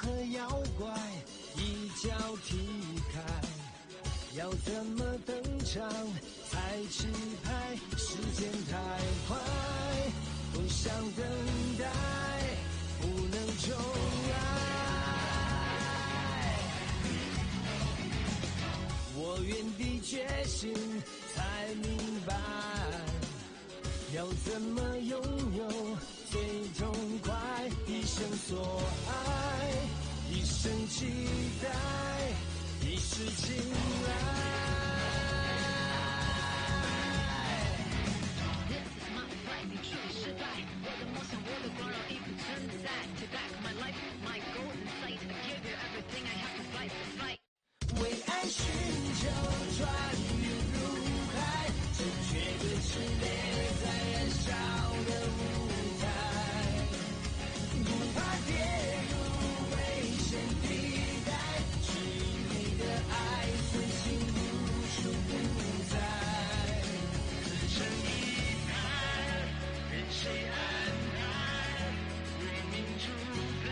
和妖怪一脚踢开，要怎么登场才气派？时间太快，不想等待，不能重来。我原地觉醒，才明白，要怎么拥有最痛快？一生所爱，一生期待，一世青睐。This is my fight， 你处理失败，我的梦想，我的光荣已不存在。Take back my life, my golden sight. I give you everything, I have to fight the fight。为爱寻求穿越入海，这绝对是烈在燃烧的舞台，不怕跌入危险地带，只因你的爱存心无处不在。自成一派，任谁安排，为民主宰。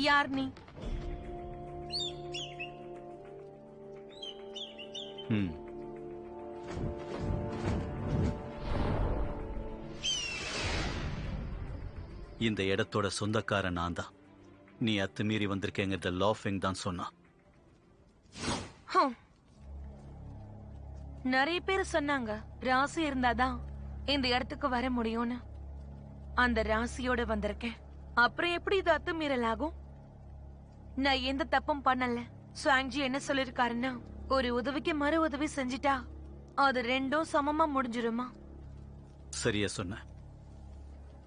यार नहीं। இந்த இடத்தோட சொந்தக்காரன் நான் தான். நீ அத்துமீறி வந்திருக்கேங்கிறத லாஃபிங் தான் சொன்னா. நிறைய பேர் சொன்னாங்க ராசி இருந்தாதான் இந்த இடத்துக்கு வர முடியும்னு. அந்த ராசியோட வந்திருக்கேன். அப்புறம் எப்படி இது அத்துமீறல் ஆகும்? நான் எந்த தப்பும் பண்ணல. சுவாங்ஜி என்ன சொல்லிருக்காருன்னா, ஒரு உதவிக்கு மறு உதவி செஞ்சிட்டா அது ரெண்டும் சமமா முடிஞ்சிருமா? சரியா சொன்ன.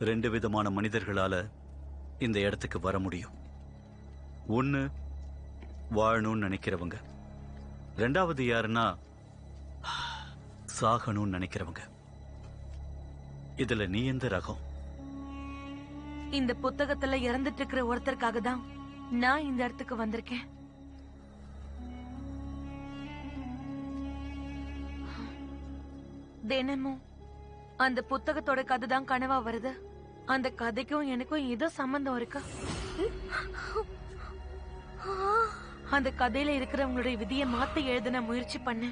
2 விதமான மனிதர்களால இந்த இடத்துக்கு வர முடியும். ஒன்னு வாழணும்னு நினைக்கிறவங்க, 2வது யாருன்னா சாகணும்னு நினைக்கிறவங்க. இதுல நீ எந்த ரகம்? இந்த புத்தகத்துல இறந்துட்டு இருக்கிற ஒருத்தருக்காக தான் நான் இந்த இடத்துக்கு வந்திருக்கேன். தினமும் அந்த புத்தகத்தோட கதை தான் கனவா வருது. அந்த கதைக்கும் எனக்கும் ஏதோ சம்பந்தம் இருக்கு. அந்த கதையில இருக்கிறவங்களுடைய விதியை மாத்த எழுத முயற்சி பண்ண,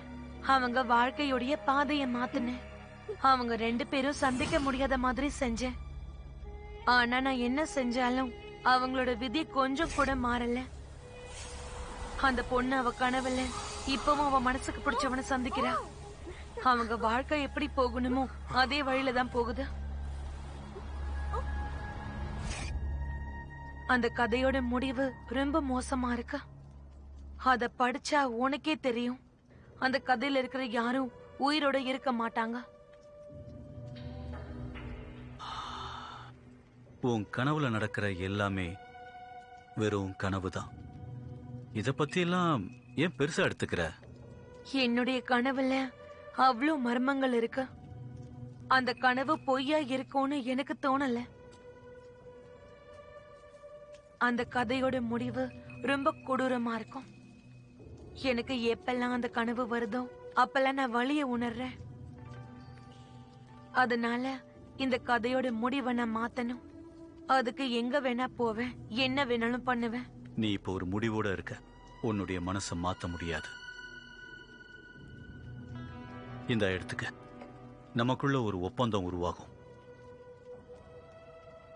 அவங்க வாழ்க்கையுடைய பாதையை மாத்தின. அவங்க 2 பேரும் சந்திக்க முடியாத மாதிரி செஞ்சேன். ஆனா நான் என்ன செஞ்சாலும் அவங்களோட விதி கொஞ்சம் கூட மாறல. அந்த பொண்ணு அவ கனவுல இப்பவும் அவ மனசுக்கு பிடிச்சவனை சந்திக்கிறா. அவங்க வாழ்க்கை எப்படி போகணுமோ அதே வழியில தான் போகுது. அந்த கதையோட முடிவு ரொம்ப மோசமா இருக்கு. அத படிச்சா உனக்கே தெரியும். அந்த கதையில இருக்கிற யாரும் உயிரோட இருக்க மாட்டாங்க. உன் கனவுல நடக்கிற எல்லாமே வெறும் கனவுதான். இத பத்தி எல்லாம் ஏன் பெருசா எடுத்துக்கிற? என்னுடைய கனவுல அவ்வளவு மர்மங்கள் இருக்கு. அந்த கனவு பொய்யா இருக்கும்னு எனக்கு தோணல. அந்த கதையோட முடிவு ரொம்ப கொடூரமா இருக்கும். எனக்கு எப்பெல்லாம் அந்த கனவு வருதோ அப்பெல்லாம் நான் வலிய உணர்றேன். அதனால இந்த கதையோட முடிவை நான் மாத்தணும். அதுக்கு எங்க வேணா போவேன், என்ன வேணாலும் பண்ணுவேன். நீ இப்போ ஒரு முடிவோட இருக்க. உன்னுடைய மனசை மாத்த முடியாது. இந்த எடுத்துக்க, நமக்குள்ள ஒரு ஒப்பந்தம் உருவாகும்.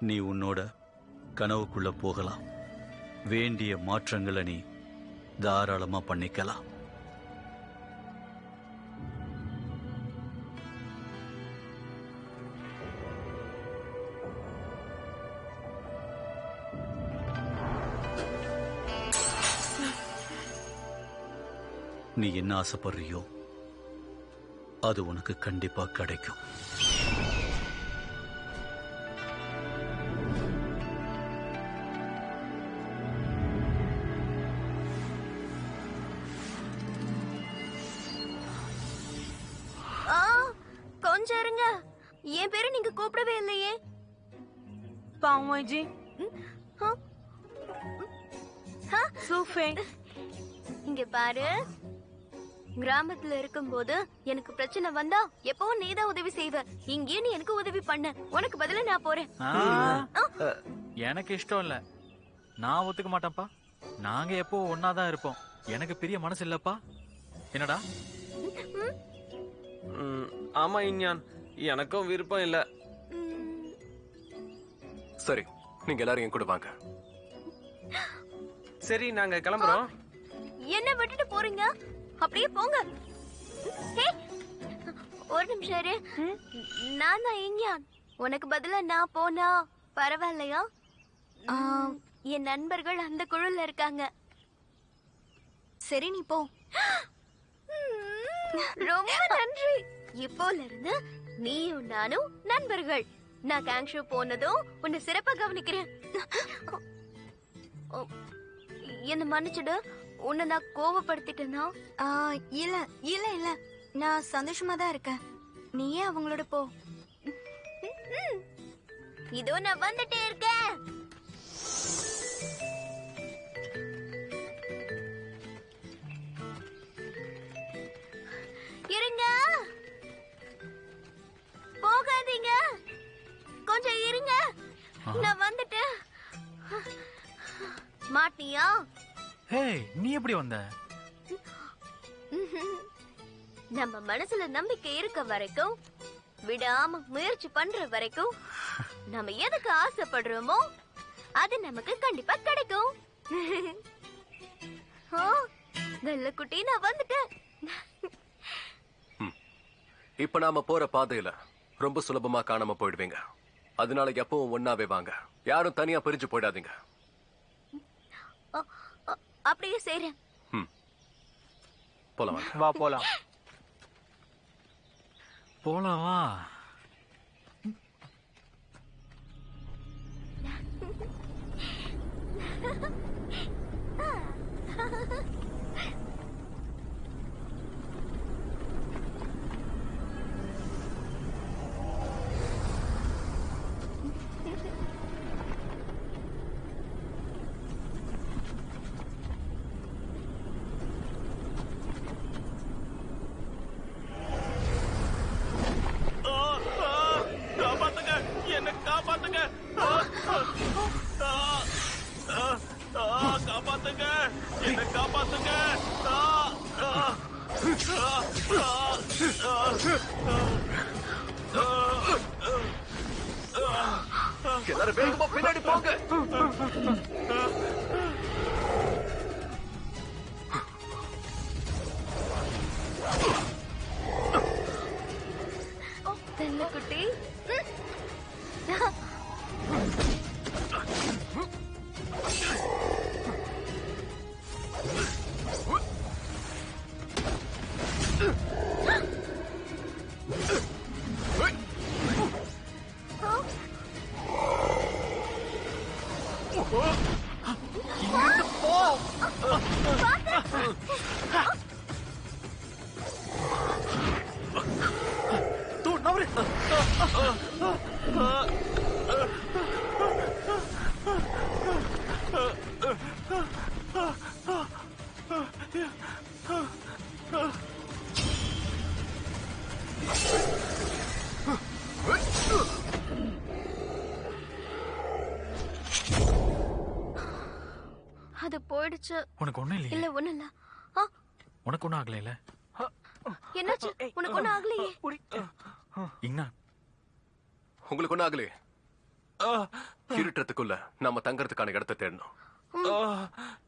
நீ உன்னோட கனவுக்குள்ள போகலாம். வேண்டிய மாற்றங்களை நீ தாராளமா பண்ணிக்கலாம். நீ என்ன ஆசைப்படுறியோ அது உனக்கு கண்டிப்பா கிடைக்கும். கொஞ்சம் இருங்க. என் பேரு நீங்க கூப்பிடவே இல்லையே. பாவாஜி சூஃபே, இங்க பாரு. கிராமத்துல இருக்கும்போது எனக்கு பிரச்சனை வந்தா எப்பவும் நீதான் உதவி செய்வ. இங்கே நீ எனக்கு உதவி பண்ண. உனக்கு பதிலா நான் போறேன். எனக்கு இஷ்டம் இல்ல. நான் ஒத்துக்க மாட்டேன்ப்பா. நாங்க எப்போ ஒன்னாதான் இருப்போம். எனக்கு பெரிய மனசு இல்லப்பா. என்னடா? ஆமா இன்யான், எனக்கும் விருப்பம் இல்ல. சரி, நீங்க எல்லாரும் என் கூட வாங்க. சரி, நாங்க கிளம்புறோம். என்ன விட்டுட்டு போறீங்க? அப்படியே போங்க. ஒரு நிமிஷம் இரு. நான் தான் இன்யான். உனக்கு பதிலா நான் போனா பரவாயில்லையா? என் நண்பர்கள் அந்த குழுல இருக்காங்க. சரி, நீ போ. ரொம்ப நன்றி. இப்போல இருந்து நீயும் நானும் நண்பர்கள். நான் கேங்ஷோ போனதும் உன்னை சிறப்பா கவனிக்கிறேன். என்ன மன்னிச்சுடு. உன்னை நான் கோவப்படுத்திட்டேனா? இல்ல இல்ல இல்ல, நான் சந்தோஷமா தான் இருக்கேன். நீயே அவங்களோட போ. இதோ நான் வந்துட்டே இருக்கேன். இருங்க, போகாதீங்க, கொஞ்சம் இருங்க. நான் வந்துட்டேன். மாட்டியா? ஹேய், நீ எப்படி வந்த? நம்ம மனசுல நம்பிக்கை இருக்க வரைக்கும், விடாம முயற்சி பண்ற வரைக்கும், நம்ம எதுக்கு ஆசைப்படுறோமோ அது நமக்கு கண்டிப்பா கிடைக்கும். நல்ல குட்டி, நான் வந்துட்டேன். இப்ப நாம போற பாதையில ரொம்ப சுலபமா காணாம போயிடுவீங்க. அதனால எப்பவும் ஒன்னாவே வாங்க. யாரும் தனியா பிரிஞ்சு போயிடாதீங்க. அப்படியே செய்றேன். போலாம் வா போலாம். போலாம் வா. காப்பாத்துங்க, என்ன காப்பாத்துங்க. வேகமா பின்னாடி போங்க. குட்டி அது போயிடுச்சு. உனக்கு ஒண்ணும் இல்லையே? இல்ல ஒண்ணும் இல்ல. உனக்கு ஒண்ணும் ஆகலையில? என்னாச்சு? உனக்கு ஒண்ணும் ஆகலையே? இன்னா உங்களுக்கு ஒண்ணும் ஆகலையே? இருட்டுறதுக்குள்ள நாம தங்கறதுக்கான இடத்தை தேடணும்.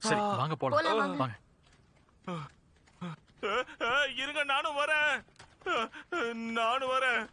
சரி வாங்க போலாம். போலாம், வாங்க. வாங்க. இருங்க, நானும் வரேன். நானும் வரேன்.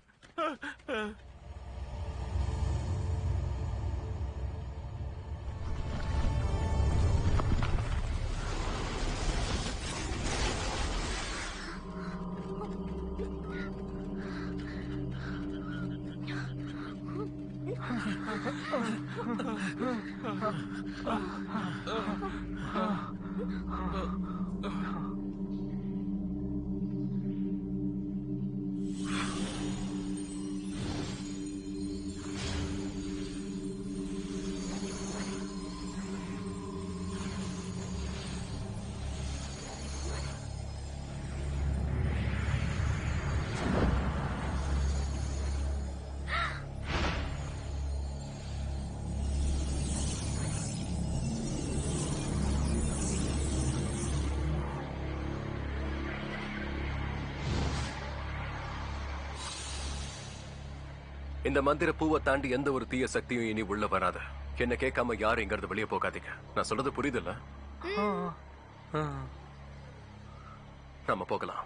இந்த மந்திர பூவை தாண்டி எந்த ஒரு தீய சக்தியும் இனி உள்ள வராது. என்ன கேட்காம யாரும் இங்கிருந்து வெளியே போகாதீங்க. நான் சொல்றது புரியுதுல்ல? நாம போகலாம்.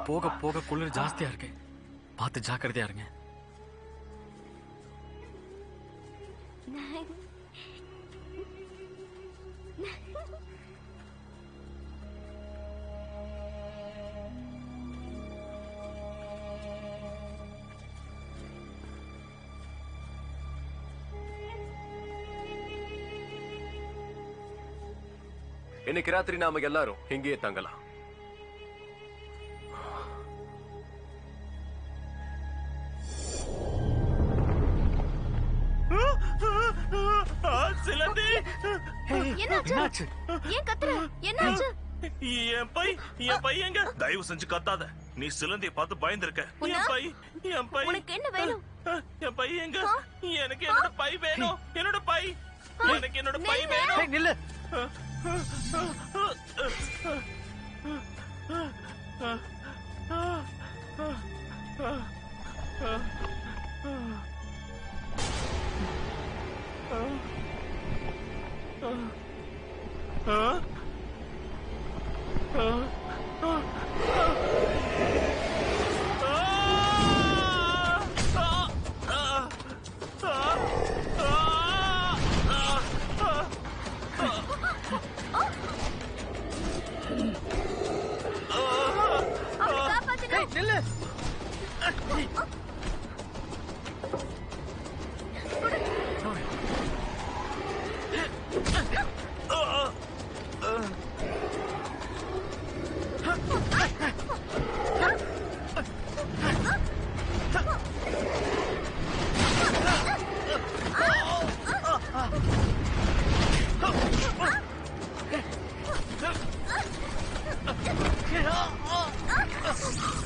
போக போக குளிர் ஜாஸ்தியா இருக்கு. பார்த்து ஜாக்கிரதையா இருங்க. இன்னைக்கு ராத்திரி நாம எல்லாரும் இங்கேயே தங்கலாம். சிலந்தி, என்னாச்சு? ஏன் கத்துற? என்னாச்சு? என் பை எங்க? தயவு செஞ்சு கத்தாத. நீ சிலந்தியை பார்த்து பயந்துருக்க. என் பை உனக்கு என்ன வேணும்? என் பை எங்க? எனக்கு என்னோட பை வேணும். என்னோட பை. எனக்கு என்னோட பை வேணும். நில்லு.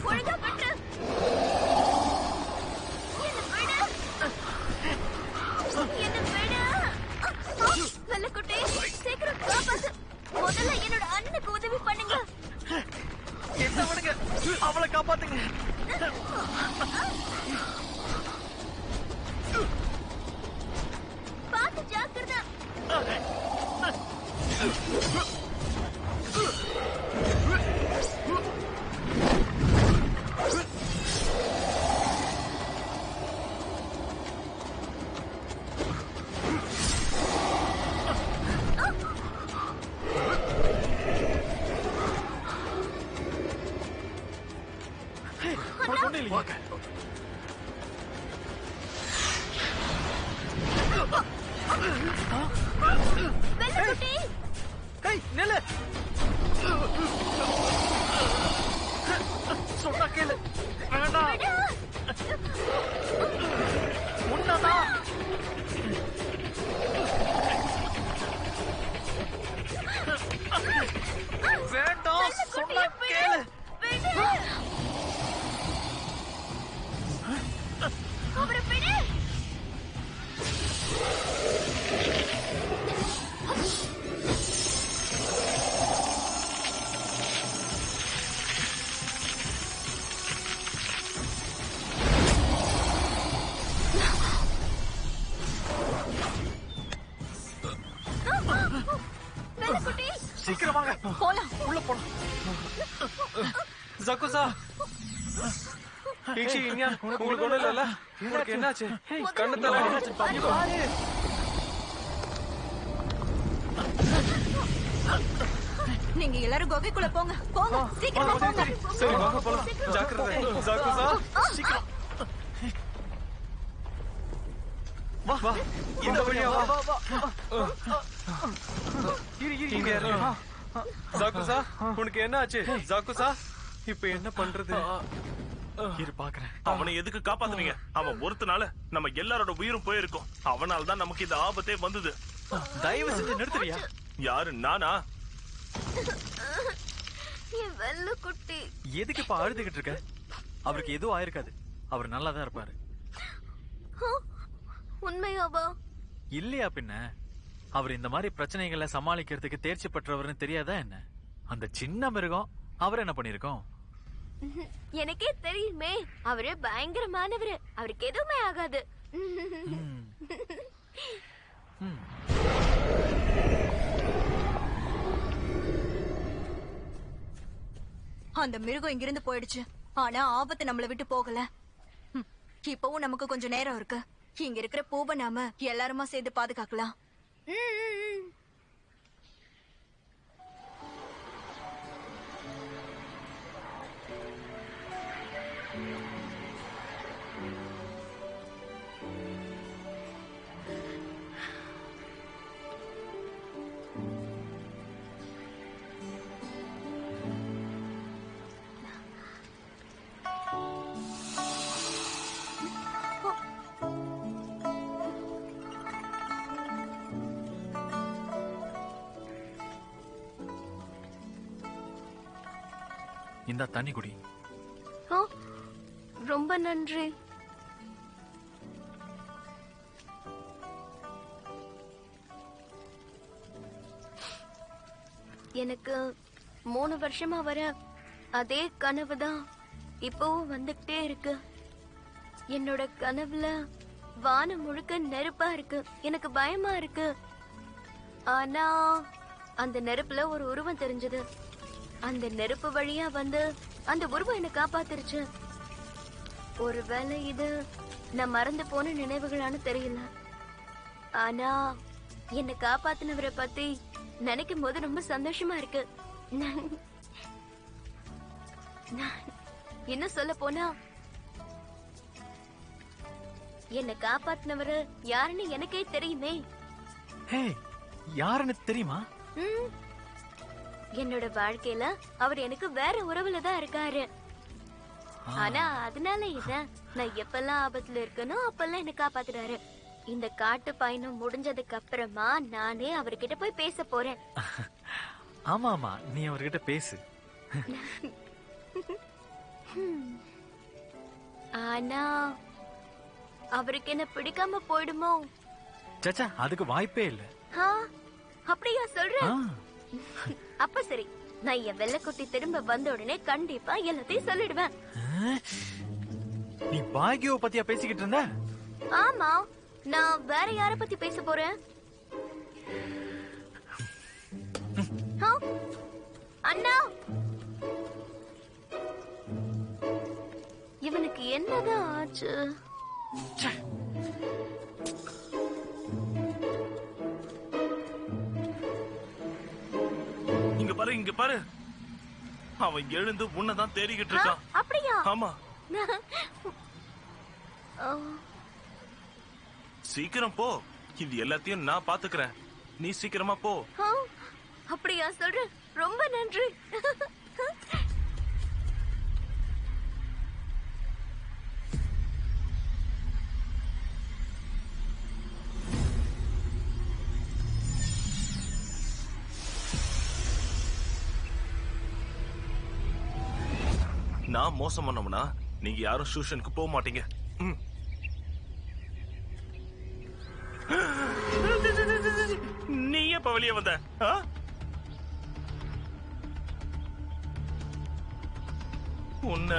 ஒழுங்கா பண்ற. என்ன விடு. வெள்ளக்குட்டி, சீக்கிரம் காப்பாத்து. பாத்து ஜாக்கிரதை. உனக்கு ஒண்ணும் இல்லையா? வெள்ளக்குட்டி, ஏய், நில்லு. சொன்னா கேளு. வேண்டாம். விடு. உன்னதான். வேண்டாம். சொன்னா கேளு. விடு. அவரை விடு. வெள்ளக்குட்டி, சீக்கிரம் வாங்க. போலாம். உள்ள போலாம். ஜக்குசா இச்சி இன்யான் உங்களுக்கு ஒண்ணும் இல்லைல்ல? உங்களுக்கு என்னாச்சு? கண்ணு தலை பாரு. நீங்க எல்லாரும் குகைக்குள்ள போங்க. போங்க, சீக்கிரமா போங்க. சரி வாங்க போலாம். ஜாக்கிரதை ஜக்குசா. சீக்கிரம். வா வா இந்த வழியா வா. இரு இரு இங்க இருக்கு. ஜக்குசா உனக்கு என்ன ஆச்சு? ஜக்குசா இப்ப என்ன பண்றது? இரு பாக்குறேன். அவனை எதுக்கு காப்பாத்துனீங்க? அவன் ஒருத்தனால நம்ம எல்லாரோட உயிரும் போயிருக்கும். அவனால தான் நமக்கு இந்த ஆபத்தே வந்தது. தயவு செஞ்சு நிறுத்துறியா? யாரு நானா? என் வெள்ளக்குட்டி. எதுக்கு இப்ப அழுதுகிட்டு இருக்க? அவருக்கு எதுவும் ஆயிருக்காது. அவர் நல்லா தான் இருப்பாரு. உண்மையாவா? இல்லையா பின்ன? அவர் இந்த மாதிரி பிரச்சனைகளை சமாளிக்கிறதுக்கு தேர்ச்சி பெற்றவர்னு தெரியாதா என்ன? அந்த சின்ன மிருகம் அவர் என்ன பண்ணிருக்கோம்? எனக்கே தெரியுமே, அவரு பயங்கரமானவரு. அவருக்கு எதுவுமே ஆகாது. அந்த மிருகம் இங்கிருந்து போயிடுச்சு. ஆனா ஆபத்து நம்மள விட்டு போகல. இப்பவும் நமக்கு கொஞ்சம் நேரம் இருக்கு. இங்க இருக்கிற பூவை நாம எல்லாருமா சேர்ந்து பாதுகாக்கலாம். இந்த தண்ணி குடி. ரொம்ப நன்றி. எனக்கு 3 வருஷமா வர அதே கனவுதான் இப்பவும் வந்துகிட்டே இருக்கு. என்னோட கனவுல வானம் முழுக்க நெருப்பா இருக்கு. எனக்கு பயமா இருக்கு. ஆனா அந்த நெருப்புல ஒரு உருவம் தெரிஞ்சது. அந்த நெருப்பு வழியா வந்து அந்த உருவம் என்ன காப்பாத்திருச்சு. ஒருவேளை இது நான் மறந்து போன நினைவுகளான்னு தெரியல. ஆனா என்னை காப்பாத்தினவரை பத்தி நினைக்கும் போது ரொம்ப சந்தோஷமா இருக்கு. என்ன சொல்ல போனா, என்னை காப்பாத்தினவரு யாருன்னு எனக்கே தெரியுமே. யாருன்னு தெரியுமா? என்னோட வாழ்க்கையில அவர் எனக்கு வேற உறவுல தான் இருக்காரு. ஆனா அதனால என்ன, நான் எப்பெல்லாம் ஆபத்துல இருக்கணும் அப்பெல்லாம் என்ன காப்பாத்துறாரு. இந்த காட்டு பயணம் முடிஞ்சதுக்கு அப்புறமா நானே அவர்கிட்ட போய் பேச போறேன். ஆமா ஆமா, நீ அவர்கிட்ட பேசு. ஆனா அவருக்கு என்ன பிடிக்காம போயிடுமோ? சச்சா, அதுக்கு வாய்ப்பே இல்ல. அப்படியா சொல்ற? அப்ப சரி, நான் என் வெள்ளைக்குட்டி திரும்ப வந்த உடனே கண்டிப்பா எல்லாத்தையும் சொல்லிடுவேன். நீ பாக்யோ பத்தியா பேசிக்கிட்டு இருந்த? ஆமா, நான் வேற யார பத்தி பேச போறேன்? அண்ணா, இவனுக்கு என்னதான் ஆச்சு? இங்க பாரு, இங்க பாரு. அவன் எழுந்து உன்னதான் தேடிக்கிட்டு இருக்கான். அப்படியா? ஆமா. சீக்கிரம் போ, இது எல்லாத்தையும் நான் பாத்துக்கிறேன். நீ சீக்கிரமா போ. அப்படியா சொல்ற? ரொம்ப நன்றி. நான் மோசம் பண்ணவனா? நீங்க யாரும் டியூஷனுக்கு போக மாட்டீங்க. நீ எப்ப வெளியே வந்த? உன்ன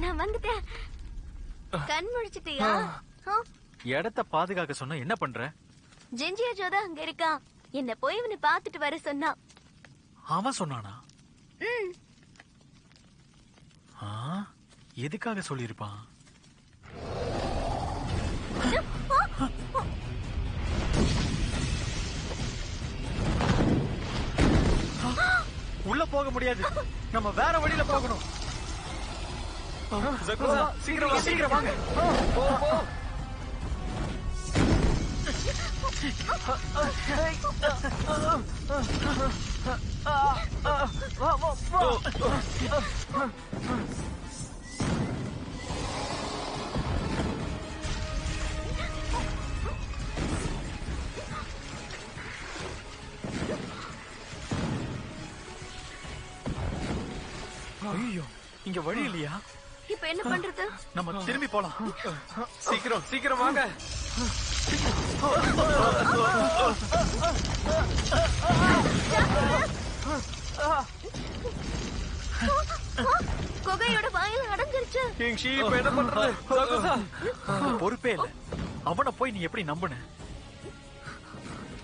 நான் வந்துட்டேன். கண் முழிச்சிட்டியா? இடத்த பாதுகாக்க சொன்ன என்ன பண்ற? ஜிஞ்சியா ஜோதா அங்க இருக்கா. என்ன போய் இவனை பாத்துட்டு வர சொன்னா. அவன் சொன்னானா? எதுக்காக சொல்லிருப்பான்? உள்ள போக முடியாது, நம்ம வேற வழியில போகணும். சீக்கிரம் சீக்கிரம் வாங்க. ஐயோ, இங்க வழி இல்லையா? இப்ப என்ன பண்றது? நம்ம திரும்பி போலாம். சீக்கிரம் சீக்கிரம் வாங்க. குகையோட வாயில் அடைஞ்சிருச்சு. இப்ப என்ன பண்றது? பொறுப்பே இல்ல. அவனை போய் நீ எப்படி நம்புன?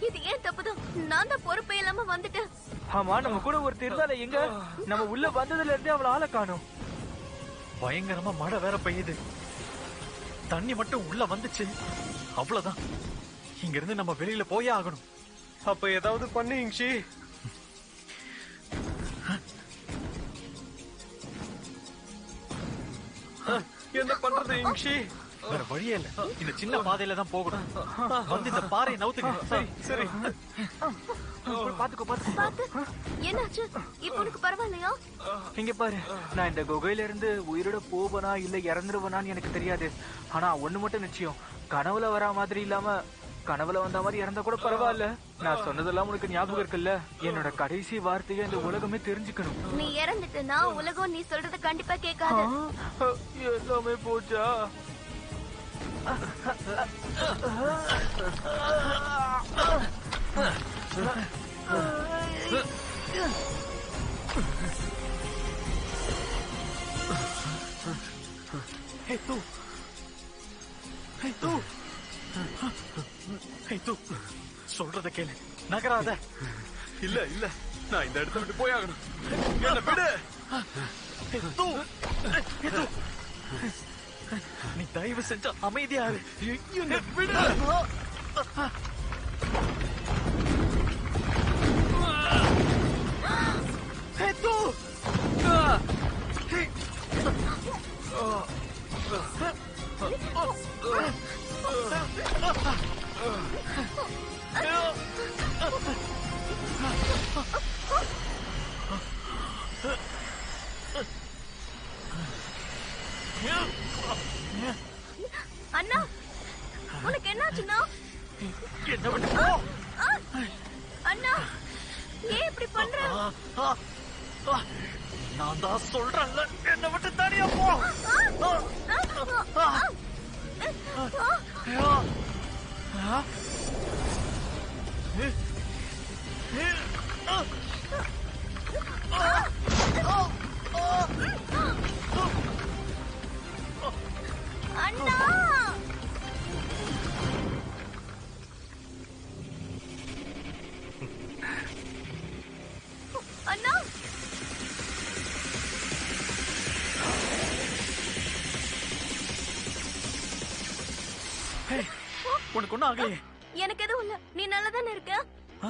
இது ஏன் தப்புதான்? நான் தான் பொறுப்பே இல்லாம வந்துட்டேன். ஆமா, நம்ம கூட ஒரு திருந்தால எங்க? நம்ம உள்ள வந்ததுல இருந்தே அவளை ஆள காணோம். பயங்கரமா மழை வேற பெய்யுது. தண்ணி மட்டும் உள்ள வந்துச்சு, அவ்வளவுதான். இங்க இருந்து நம்ம வெளியில போயே ஆகணும். அப்ப ஏதாவது பண்ணு இங்ஷி. என்ன பண்றது இங்ஷி? வேற வழியே இல்ல, இந்த சின்ன பாதையில தான் போகணும். வந்து இந்த பாறையை நவுத்துங்க. சரி பாத்து. என்னாச்சு? இப்ப உனக்கு பரவாயில்லையா? இங்க பாரு, நான் இந்த குகையில இருந்து உயிரோட போவனா இல்ல இறந்துருவனான்னு எனக்கு தெரியாது. ஆனா ஒண்ணு மட்டும் நிச்சயம், கனவுல வரா மாதிரி இல்லாம கனவுல வந்த மாதிரி இறந்தா கூட பரவாயில்ல. நான் சொன்னதெல்லாம் உனக்கு ஞாபகம் இருக்குல்ல? என்னோட கடைசி வார்த்தையை இந்த உலகமே தெரிஞ்சுக்கணும். நீ இறந்துட்டுனா உலகம் நீ சொல்றது கண்டிப்பா கேட்காது. எல்லாமே போச்சா? சொல்றத கேளு, நகராத. இல்ல நான் இந்த இடத்த விட்டு போயாகணும். என்ன விடு. நீ தயவு செஞ்ச அமைதியா இரு. என்ன விடு. அண்ணா, உனக்கு என்னாச்சுன்னா? பண்ற? நான் தான் சொல்றேன்ல, என்னை விட்டு தனியா போ. அண்ணா! அண்ணா! உனக்கு ஒண்ணும் ஆகலையே? எனக்கு எதுவும் இல்ல. நீ நல்லா தானே இருக்க? ஆ?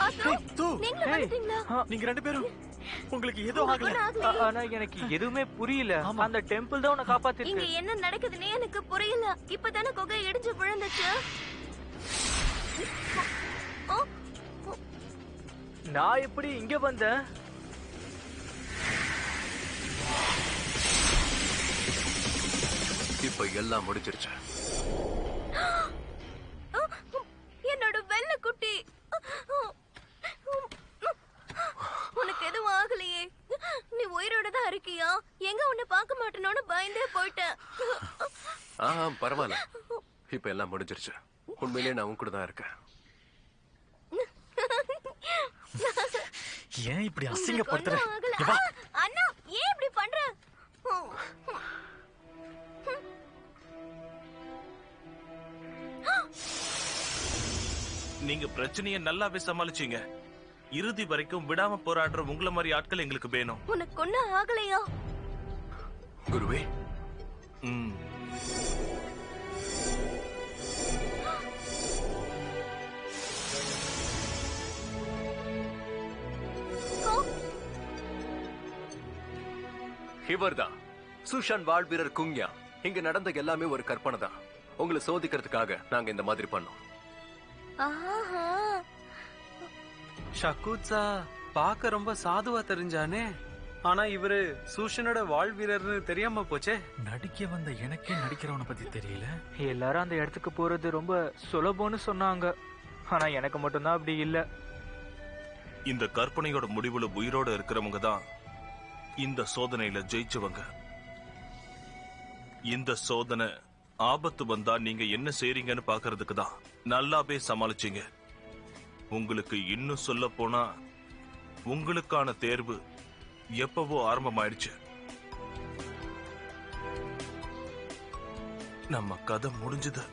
ஆசு, தூ. நீங்களும் வந்துட்டீங்களா? நீங்க ரெண்டு பேரும் உங்களுக்கு ஏதோ ஆகல. ஒண்ணும் ஆகலையே. ஆனா எனக்கு எதுவுமே புரியல. அந்த டெம்பிள் தான் உன்னை காப்பாத்திருக்கு. இங்க என்ன நடக்குதுன்னே எனக்கு புரியல. இப்பதானே குகை இடிஞ்சு விழுந்துச்சு. ஓ, நான் எப்படி இங்க வந்தேன்? இப்ப எல்லாம் முடிஞ்சிருச்சு. என்னோட வெள்ளை குட்டி. உனக்கு எதுவும் ஆகலையே? நீ உயிரோட தான் இருக்கியா? எங்க உன்னை பார்க்க மாட்டேனோன்னு பயந்தே போயிட்டேன். பரவாயில்ல, இப்ப எல்லாம் முடிஞ்சிருச்சு. உண்மையிலேயே நான் உன் கூட தான் இருக்கேன். ஏன் இப்படி அசிங்கப்படுத்துற? ஒண்ணும் ஆகல. இங்க வா. அண்ணா, ஏன் இப்படி பண்ற? நீங்க பிரச்சனையை நல்லாவே சமாளிச்சீங்க. இறுதி வரைக்கும் விடாம போராடுற உங்கள மாதிரி ஆட்கள் எங்களுக்கு வேணும். உனக்கு ஒண்ணும் ஆகலையா? குருவே, ம். இவர்தான் சுஷான் வாழ் வீரர் குங்யா. இங்க நடந்த எல்லாமே ஒரு கற்பனை தான். உங்களை சோதிக்கிறதுக்காக நாங்க இந்த மாதிரி பண்ணோம். ஆஹா. ஷக்கூத்ஸா பார்க்க ரொம்ப சாதுவா தெரிஞ்சானே. ஆனா இவரு சூஷனோட வாழ் வீரர்னு தெரியாம போச்சே. நடிக்க வந்த எனக்கே நடிக்கிறவனை பத்தி தெரியல. எல்லாரும் அந்த இடத்துக்கு போறது ரொம்ப சுலபம்னு சொன்னாங்க. ஆனா எனக்கு மட்டும்தான் அப்படி இல்ல. இந்த கற்பனையோட முடிவுல உயிரோட இருக்கிறவங்க தான் இந்த சோதனையில ஜெயிச்சவங்க. இந்த சோதனை ஆபத்து வந்தா நீங்க என்ன செய்றீங்கன்னு பாக்குறதுக்கு தான். நல்லாவே சமாளிச்சீங்க. உங்களுக்கு இன்னும் சொல்ல போனா உங்களுக்கான தேர்வு எப்பவோ ஆரம்பமாயிடுச்சு. நம்ம கதை முடிஞ்சது.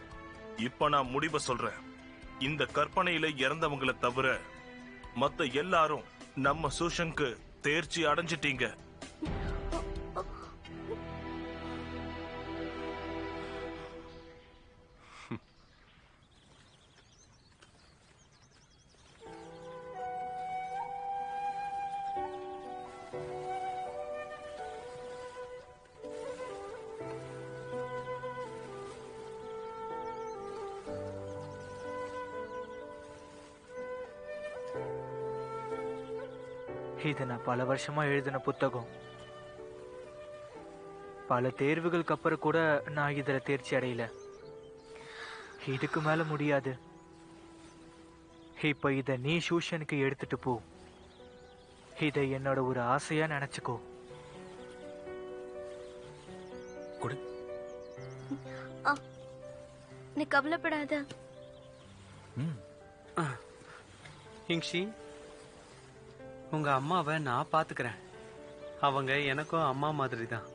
இப்ப நான் முடிவை சொல்றேன். இந்த கற்பனையில இறந்தவங்களை தவிர மத்த எல்லாரும் நம்ம சூஷனுக்கு தேர்ச்சி அடைஞ்சிட்டீங்க. இது நான் பல வருஷமா எழுதின புத்தகம். பல தேர்வுகளுக்கு அப்புறம் கூட நான் இதுல தேர்ச்சி அடையல. இதுக்கு மேல முடியாது. இப்ப இத நீ சூஷனுக்கு எடுத்துட்டு போ. இதை என்னோட ஒரு ஆசையா நினைச்சுக்கோ. கொடு. நீ கவலைப்படாத. இங்ஷி, உங்க அம்மாவை நான் பாத்துக்கிறேன். அவங்க எனக்கும் அம்மா மாதிரி தான்.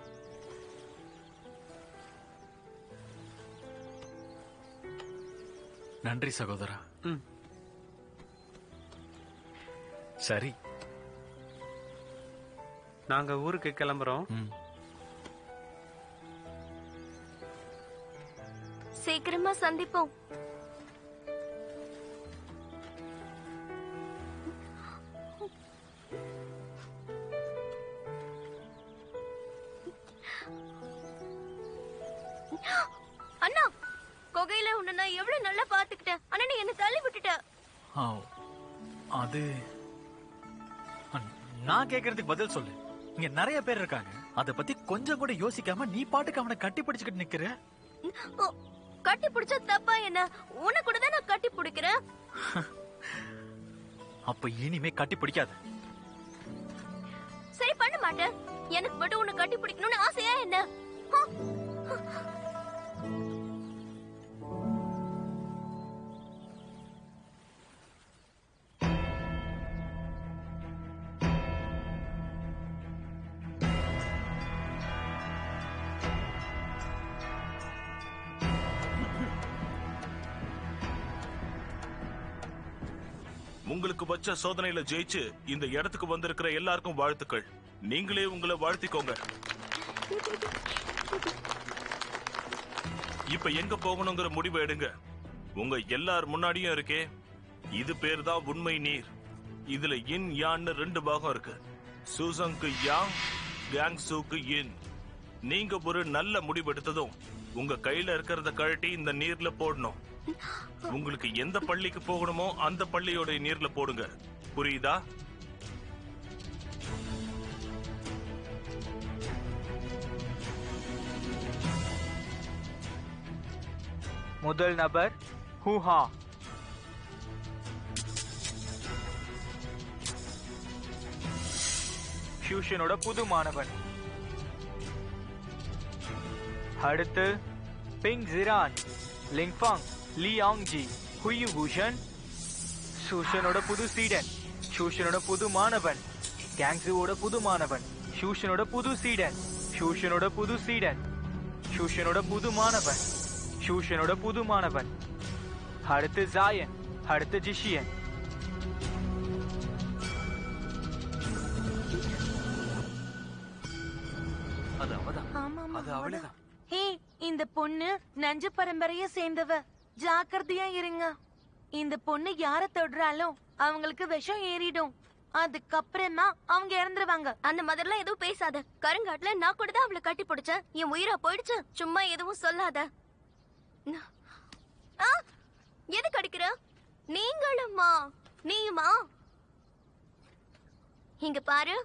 நன்றி சகோதரா. ம். சரி, நாங்க ஊருக்கு கிளம்புறோம். ம். சீக்கிரமா சந்திப்போம். அண்ணா, குகையில உன்னை நான் எவ்வளவு நல்லா பாத்துக்கிட்டேன். ஆனா நீ என்ன தள்ளி விட்டுட்ட. ஆ, அது நான் கேக்குறதுக்கு பதில் சொல்லு. இங்க நிறைய பேர் இருக்காங்க. அத பத்தி கொஞ்சம் கூட யோசிக்காம நீ பாட்டுக்கு அவனை கட்டி பிடிச்சுக்கிட்டு நிக்கிற. கட்டி பிடிச்சா தப்பா என்ன? உன்னை கூட தான் நான் கட்டி பிடிக்கிறேன். அப்ப இனிமே கட்டி பிடிக்காத. சரி பண்ண மாட்டேன். எனக்கு மட்டும் உன்னை கட்டி பிடிக்கணும்னு ஆசையா என்ன? உங்களுக்கு வச்ச சோதனையில ஜெயிச்சு இந்த இடத்துக்கு வந்திருக்கிற எல்லாருக்கும் வாழ்த்துக்கள். நீங்களே உங்களை வாழ்த்திக்கோங்க. இப்ப எங்க போகணுங்கிற முடிவை எடுங்க. உங்க எல்லார் முன்னாடியும் இருக்கே, இது பேர் தான் உண்மை நீர். இதுல இன் யான்னு 2 பாகம் இருக்கு. சூசங்கு யாங், கேங்ஸுக்கு இன். நீங்க ஒரு நல்ல முடிவு எடுத்ததும் உங்க கையில இருக்கிறத கழட்டி இந்த நீர்ல போடணும். உங்களுக்கு எந்த பள்ளிக்கு போகணுமோ அந்த பள்ளியோட நீர்ல போடுங்க. புரியுதா? முதல் நபர் ஹூஹா. ஃபியூஷனோட புது மாணவன். அடுத்து பிங் ஜிரான், லிங்ஃபாங், லியாங்ஜி, ஹுயு பூஷன். சூஷனோட புது சீடன். ஷூஷனோட புது மாணவன். கேங்ஸுவோட புது மாணவன். ஷூஷனோட புது சீடன். ஷூஷனோட புது சீடன். ஷூஷனோட புது மாணவன். ஷூஷனோட புது மாணவன். அடுத்து ஜாயன். அடுத்து ஜிஷியன். அது அவதான். ஆமாமா, அது அவளேதான். ஹே, இந்த பொண்ணு நஞ்சு பரம்பரைய சேர்ந்தவ. ஜாக்கிரதையா இருங்க. இந்த பொண்ணு யார தொடுறாலும் அவங்களுக்கு விஷம் ஏறிடும். அதுக்கப்புறமா அவங்க இறந்துருவாங்க. அந்த மாதிரிலாம் எதுவும் பேசாத. கருங்காட்டுல நான் கூட தான் அவளை கட்டி பிடிச்சேன். என் உயிரா போயிடுச்சு. சும்மா எதுவும் சொல்லாத. ஆ, எது கடிக்கிற? நீங்களும்மா? நீயுமா? இங்க பாரு.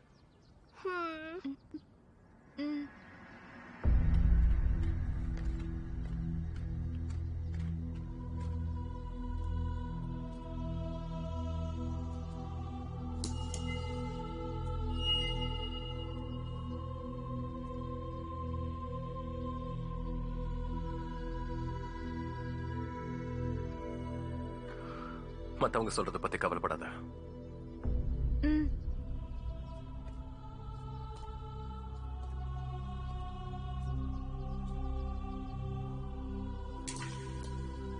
மத்தவங்க சொல்றத பத்தி கவலைப்படாத.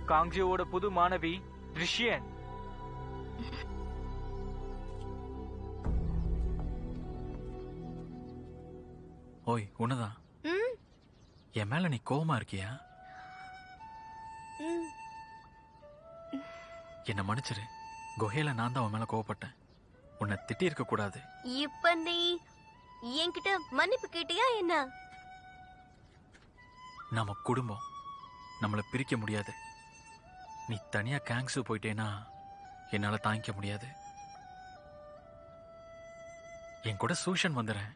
காங்ஜியோட புது மாணவி ரிஷியன். ஓய், உன்னதான். என் மேல நீ கோவமா இருக்கியா? என்ன மன்னிச்சிரு. குகையில நான் தான் உன் மேல கோவப்பட்டேன். உன்னை திட்டி இருக்க கூடாது. இப்ப நீ என்கிட்ட மன்னிப்பு கேட்டியா என்ன? நம்ம குடும்பம் நம்மளை பிரிக்க முடியாது. நீ தனியா கேங்ஸு போயிட்டேனா என்னால தாங்கிக்க முடியாது. என் கூட சூஷன் வந்துறேன்.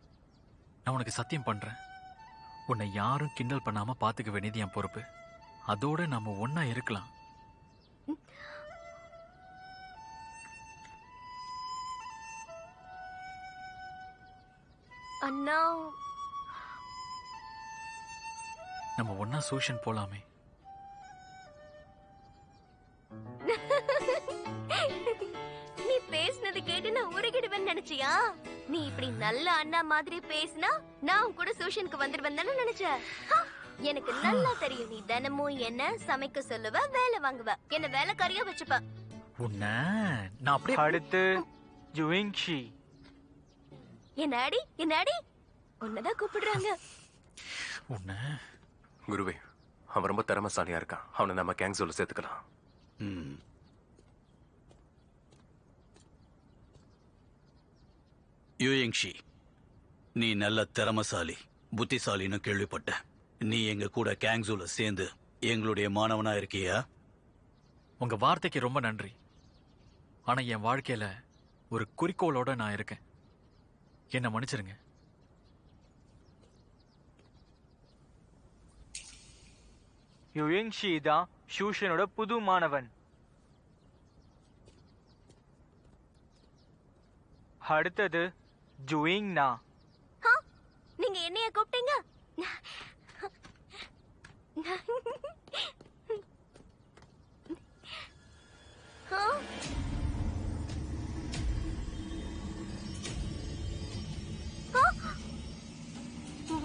நான் உனக்கு சத்தியம் பண்றேன், உன்னை யாரும் கிண்டல் பண்ணாம பாத்துக்க வேண்டியது என் பொறுப்பு. அதோட நம்ம ஒன்னா இருக்கலாம். அண்ணா, நம்ம ஒன்னா சூஷன் போலாமே. நீ பேசினது கேட்டு நான் உருகிடுவேன்னு நினைச்சியா? நீ இப்படி நல்ல அண்ணா மாதிரி பேசினா நான் உன் கூட சூஷனுக்கு வந்துடுவேன் தானே நினைச்ச? எனக்கு நல்லா தெரியும். நீ தினமும் என்ன சமைக்க சொல்லுவ, வேலை வாங்குவ, என்ன வேலைக்காரியா வச்சுப்ப. உன்ன நான் அப்படியே. அடுத்து ஜுவிங்ஷி. என்னடி என்னடி உன்னதான் கூப்பிடுறாங்க. உன்ன குருவே, அவன் ரொம்ப திறமைசாலியா இருக்கான். அவனை நம்ம கேங்ஸோல சேர்த்துக்கலாம். யூயங்ஷி, நீ நல்ல திறமசாலி, புத்திசாலின்னு கேள்விப்பட்ட. நீ எங்க கூட கேங்ஸோல சேர்ந்து எங்களுடைய மாணவனா இருக்கியா? உங்க வார்த்தைக்கு ரொம்ப நன்றி. ஆனா என் வாழ்க்கையில ஒரு குறிக்கோளோட நான் இருக்கேன். என்ன மன்னிச்சிருங்க. யுயிங்ஷி தான் ஷூஷனோட புது மாணவன். அடுத்தது ஜுயிங்னா. ஆ, நீங்க என்னைய கூப்பிட்டீங்க? ஆ? ஆ?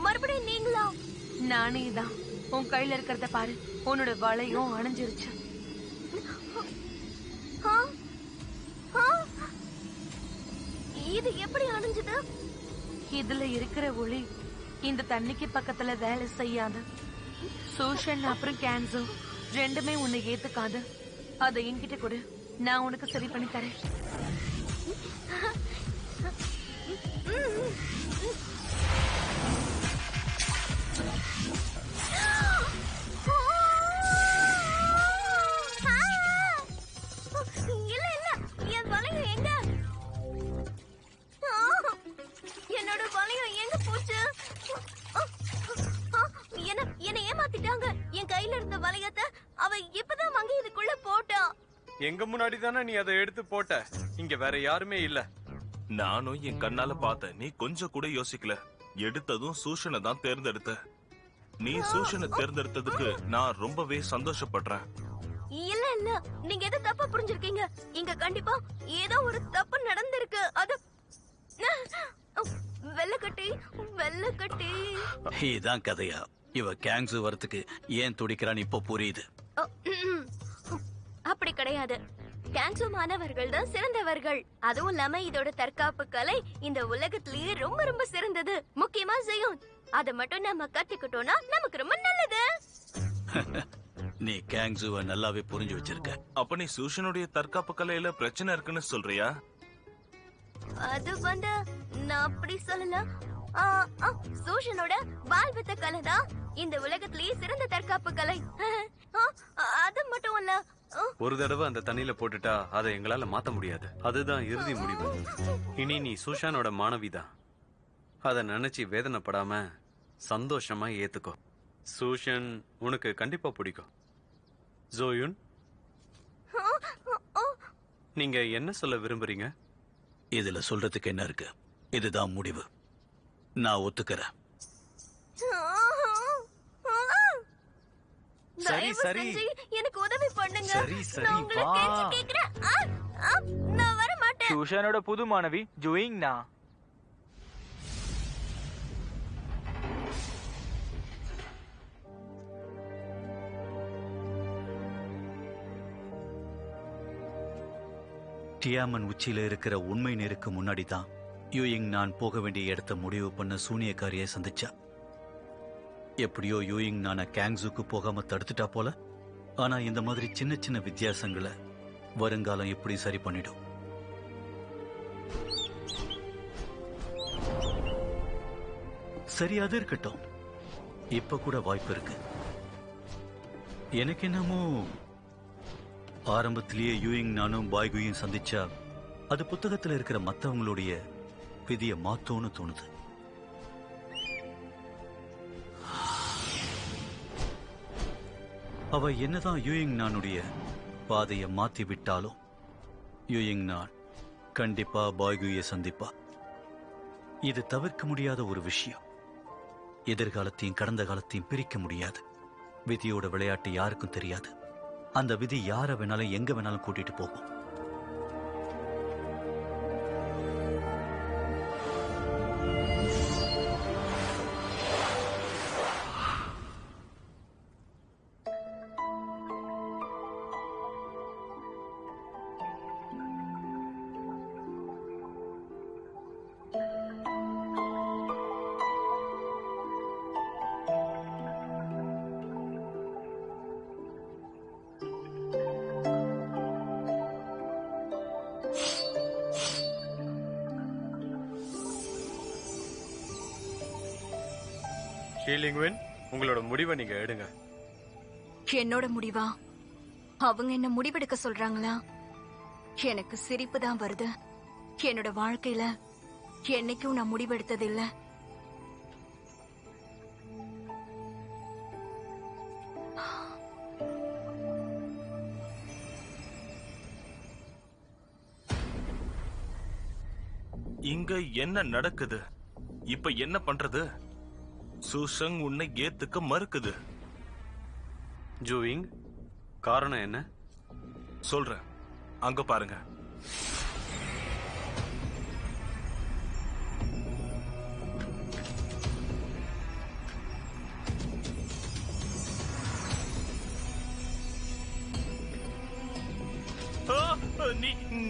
மறுபடியும் நீங்களா? நானே தான். உன் கையில இருக்கிறத பாரு, உன்னோட வளையும் அணைஞ்சிருச்சு. ஆ? ஆ? இது எப்படி அணைஞ்சது? இதுல இருக்கிற ஒளி இந்த தண்ணிக்கு பக்கத்துல வேலை செய்யாது. சூஷன் அப்புறம் கேன்சர் ரெண்டுமே உன்னை ஏத்துக்காது. அதை என்கிட்ட கொடு, நான் உனக்கு சரி பண்ணி தரேன். இல்ல இல்ல, என் வளையம் எங்க? என்னோட வளையம் எங்க போச்சு? என்ன ஏமாத்திட்டாங்க. என் கையில இருந்த வளையத்தை அவ இப்பதான் வாங்கி இதுக்குள்ள போட்டா. எங்க முன்னாடி தானே நீ அதை எடுத்து போட்ட. இங்க வேற யாருமே இல்ல. நானும் என் கண்ணால பார்த்தேன். நீ கொஞ்சம் கூட யோசிக்கல. எடுத்ததும் சூஷனை தான் தேர்ந்தெடுத்த. நீ சூஷனை தேர்ந்தெடுத்ததுக்கு நான் ரொம்பவே சந்தோஷப்படுறேன். இல்ல இல்ல, நீங்க எதை தப்பா புரிஞ்சிருக்கீங்க. இங்க கண்டிப்பா ஏதோ ஒரு தப்பு நடந்திருக்கு. அது வெள்ளக்கட்டி வெள்ளக்கட்டி. இதான் கதையா? இவ கேங்ஸு வரத்துக்கு ஏன் துடிக்கிறான்னு இப்ப புரியுது. அப்படி கிடையாது. கேங்சு மாணவர்கள் தான் சிறந்தவர்கள். அதுவும் இல்லாம இதோட தற்காப்பு கலை இந்த உலகத்திலேயே ரொம்ப ரொம்ப சிறந்தது. முக்கியமா ஜெயோன். அதை மட்டும் நம்ம கத்துக்கிட்டோம்னா நமக்கு ரொம்ப நல்லது. நீ கேங்ஸுவ நல்லாவே புரிஞ்சு வச்சிருக்க. அப்ப நீ சூஷனுடைய தற்காப்பு கலையில பிரச்சனை இருக்குன்னு சொல்றியா? அது நான் அப்படி சொல்லல. சூஷனோட வாழ்வித்த கலை தான் இந்த உலகத்திலேயே சிறந்த தற்காப்பு கலை. அது மட்டும் இல்ல, ஒரு தடவை அந்த தண்ணியில போட்டுட்டா அதை எங்களால மாத்த முடியாது. அதுதான் இறுதி முடிவு. இனி நீ சூஷானோட மாணவிதான். அத நினைச்சு வேதனைப்படாம சந்தோஷமா ஏத்துக்கோ. சூஷன் உனக்கு கண்டிப்பா பிடிக்கும். ஜோயுன், நீங்க என்ன சொல்ல விரும்புறீங்க? இதுல சொல்றதுக்கு என்ன இருக்கு? இதுதான் முடிவு. நான் ஒத்துக்கிறேன். சரி தயவு சரி செஞ்சு எனக்கு உதவி பண்ணுங்க. சரி சரி நான் உங்களை வா. கெஞ்சி கேக்குறேன். நான் வர மாட்டேன். சூஷனோட புது மாணவி ஜுயிங்னா. டியாமன் உச்சியில இருக்கிற உண்மை நேருக்கு முன்னாடி தான் யூயிங் நான் போக வேண்டிய இடத்த முடிவு பண்ண சூனியக்காரியை சந்திச்சா. எப்படியோ யூயிங் நான கேங்ஸுக்கு போகாம தடுத்துட்டா போல. ஆனா இந்த மாதிரி சின்ன சின்ன வித்தியாசங்களை வருங்காலம் எப்படி சரி பண்ணிடும். சரி, அது இருக்கட்டும். இப்ப கூட வாய்ப்பு இருக்கு. எனக்கு என்னமோ ஆரம்பத்திலேயே யூயிங் நானும் பாய்குயும் சந்திச்சா அது புத்தகத்துல இருக்கிற மத்தவங்களுடைய விதியை மாத்தோன்னு தோணுது. அவ என்னதான் யூயிங் நானுடைய பாதையை மாத்தி விட்டாலும் யூயிங் நான் கண்டிப்பா பாய்குயை சந்திப்பா. இது தவிர்க்க முடியாத ஒரு விஷயம். எதிர்காலத்தையும் கடந்த காலத்தையும் பிரிக்க முடியாது. விதியோட விளையாட்டு யாருக்கும் தெரியாது. அந்த விதி யார வேணாலும் எங்க வேணாலும் கூட்டிட்டு போகும். ஷீலிங்வின், உங்களோட முடிவை நீங்க எடுங்க. என்னோட முடிவா? அவங்க என்ன முடிவெடுக்க சொல்றாங்களா? எனக்கு சிரிப்பு தான் வருது. என்னோட வாழ்க்கையில என்னைக்கும் நான் முடிவெடுத்தது இல்ல. இங்க என்ன நடக்குது? இப்ப என்ன பண்றது? சூஷங் உன்னை ஏத்துக்க மறுக்குது. ஜூயிங், காரணம் என்ன? சொல்றேன், அங்க பாருங்க.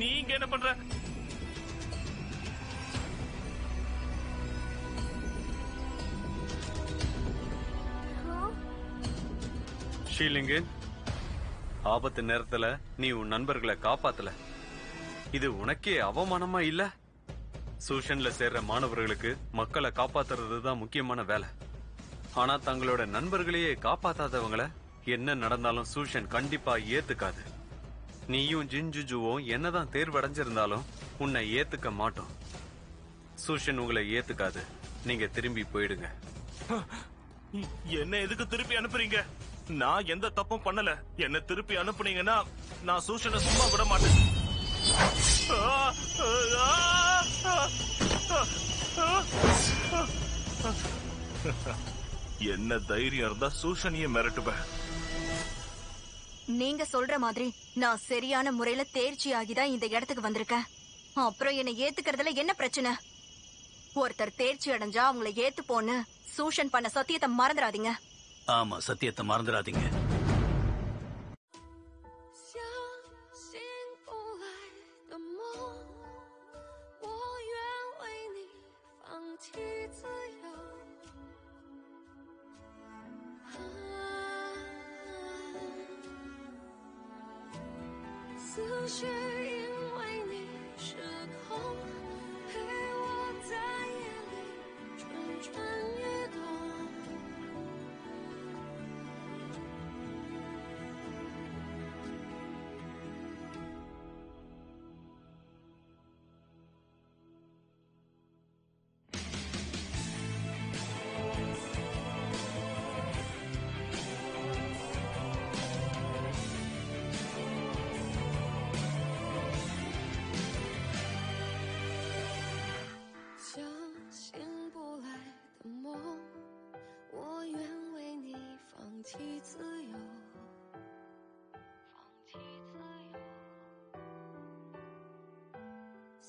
நீங்க என்ன பண்ற? ஷீலிங்கின், ஆபத்து நேரத்துல நீ உன் நண்பர்களை காப்பாத்தல. இது உனக்கே அவமானமா இல்ல? சூஷன்ல சேர்ற மாணவர்களுக்கு மக்களை காப்பாத்துறது தான் முக்கியமான வேலை. ஆனா தங்களோட நண்பர்களையே காப்பாத்தாதவங்கள என்ன நடந்தாலும் சூஷன் கண்டிப்பா ஏத்துக்காது. நீயும் ஜின்ஜுஜுவும் என்னதான் தேர்வடைஞ்சிருந்தாலும் உன்னை ஏத்துக்க மாட்டோம். சூஷன் உங்களை ஏத்துக்காது. நீங்க திரும்பி போயிடுங்க. என்ன எதுக்கு திருப்பி அனுப்புறீங்க? நான் எந்த தப்பும் பண்ணல. என்ன திருப்பி அனுப்புனீங்கன்னா நான் சூஷனை சும்மா விட மாட்டேன். என்ன தைரியம் இருந்தா சூஷனையே மிரட்டுவேன். நீங்க சொல்ற மாதிரி நான் சரியான முறையில தேர்ச்சி ஆகிதான் இந்த இடத்துக்கு வந்திருக்கேன். அப்புறம் என்னை ஏத்துக்கிறதுல என்ன பிரச்சனை? ஒருத்தர் தேர்ச்சி அடைஞ்சா அவங்கள ஏத்துப்போன்னு சூஷன் பண்ண சத்தியத்தை மறந்துடாதீங்க. ஆமா, சத்தியத்தை மறந்துடாதீங்க.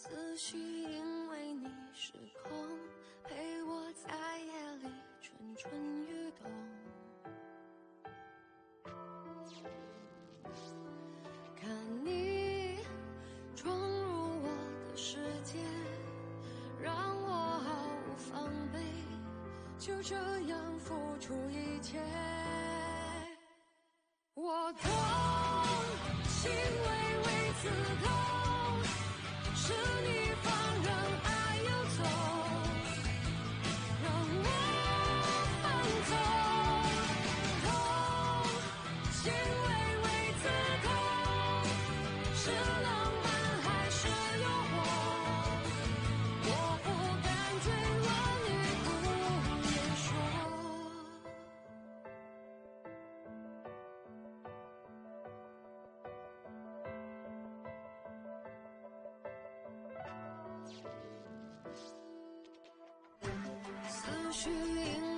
思绪因为你失控，陪我在夜里蠢蠢欲动。看你闯入我的世界，让我毫无防备，就这样付出一切。我痛，心微微刺痛。是你放任爱游走，让我放纵。痛，心微微刺痛，是浪漫还是诱惑？我不敢坠落，你不言说。思绪因